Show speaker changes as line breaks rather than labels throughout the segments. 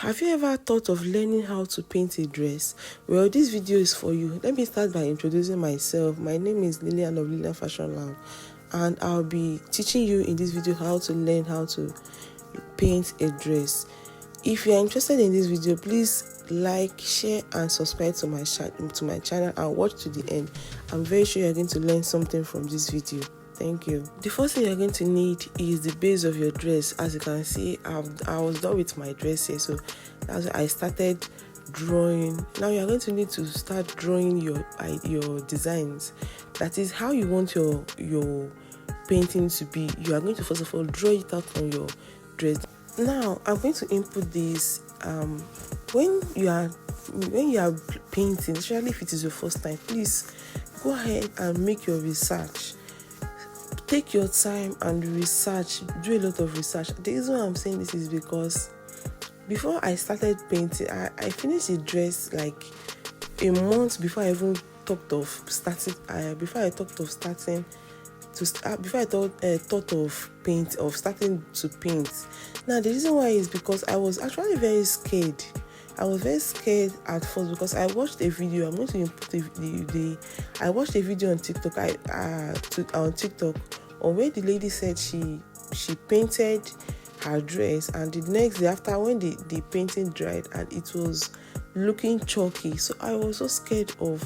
Have you ever thought of learning how to paint a dress? Well, this video is for you. Let me start by introducing myself. My name is Lillian of Lillian Fashion Lounge, and I'll be teaching you in this video how to learn how to paint a dress. If you are interested in this video, please like, share and subscribe to my channel and watch to the end. I'm very sure you're going to learn something from this video. Thank you. The first thing you're going to need is the base of your dress. As you can see, I was done with my dress here, so that's why I started drawing. Now you're going to need to start drawing your designs. That is how you want your painting to be. You are going to first of all draw it out on your dress. Now I'm going to input this. When you are painting, especially if it is your first time, please go ahead and make your research. Take your time and research, do a lot of research. The reason why I'm saying this is because before I started painting, I finished the dress like a month before I even thought of starting. Before I thought of starting to paint. Now the reason why is because I was actually very scared. I was very scared at first because I watched a video. I'm going to input I watched a video on TikTok. On TikTok, where the lady said she painted her dress, and the next day after, when the painting dried and it was looking chalky, so I was so scared of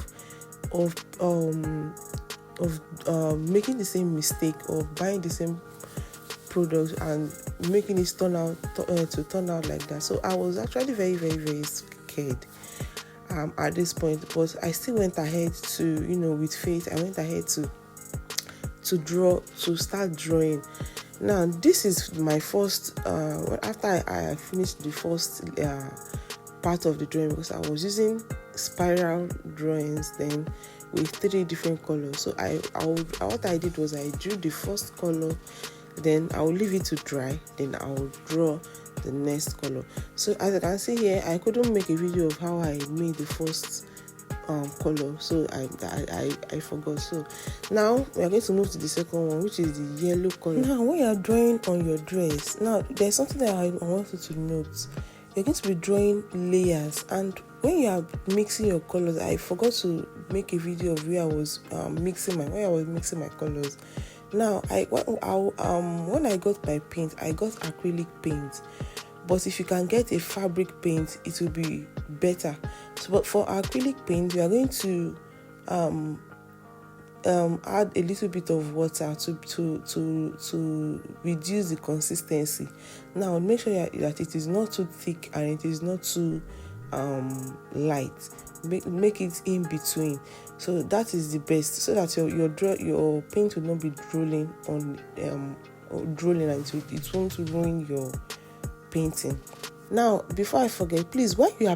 making the same mistake, of buying the same product and making it turn out like that. So I was actually very, very, very scared at this point, but I still went ahead to, with faith, I went ahead to start drawing. Now this is my first after I finished the first part of the drawing, because I was using spiral drawings then with 3 different colors. So what I did was I drew the first color, then I will leave it to dry, then I will draw the next color. So as you can see here, I couldn't make a video of how I made the first color, so I forgot. So now we are going to move to the second one, which is the yellow color. Now when you are drawing on your dress, now there's something that I want you to note. You're going to be drawing layers, and when you are mixing your colors, I forgot to make a video of where I was mixing my colors. Now when I got my paint, I got acrylic paint, but if you can get a fabric paint, it will be better. So, but for acrylic paint, we are going to add a little bit of water to reduce the consistency. Now make sure that it is not too thick and it is not too light. Make it in between. So that is the best, so that your paint will not be drooling and it won't ruin your painting. Now before I forget, please, when you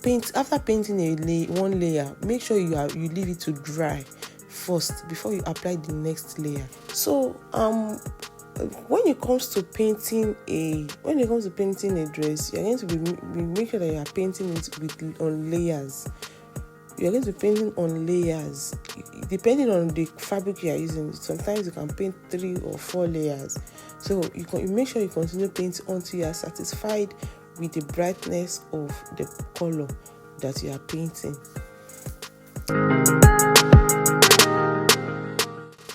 paint, after painting one layer, make sure you leave it to dry first before you apply the next layer. So when it comes to painting a dress, you're going to be make sure that you are painting it on layers. You're going to be painting on layers depending on the fabric you are using. Sometimes you can paint 3 or 4 layers. So you make sure you continue painting until you are satisfied with the brightness of the color that you are painting.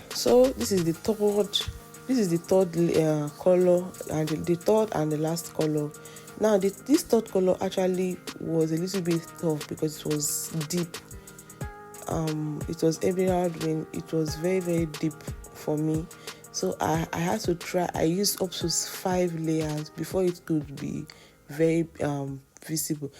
So this is the third color, and the third and the last color. Now this third color actually was a little bit tough because it was deep. It was emerald green. It was very, very deep for me. So I had to try. I used up to 5 layers before it could be very visible.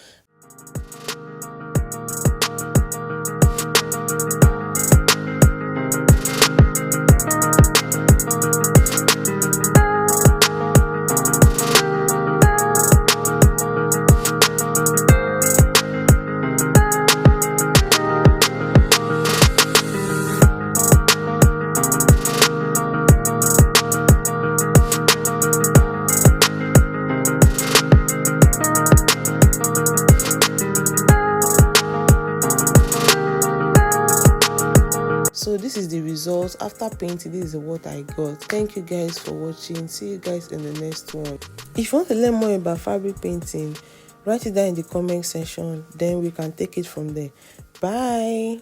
this is the result after painting. This is what I got. Thank you guys for watching. See you guys in the next one. If you want to learn more about fabric painting, write it down in the comment section, then we can take it from there. Bye.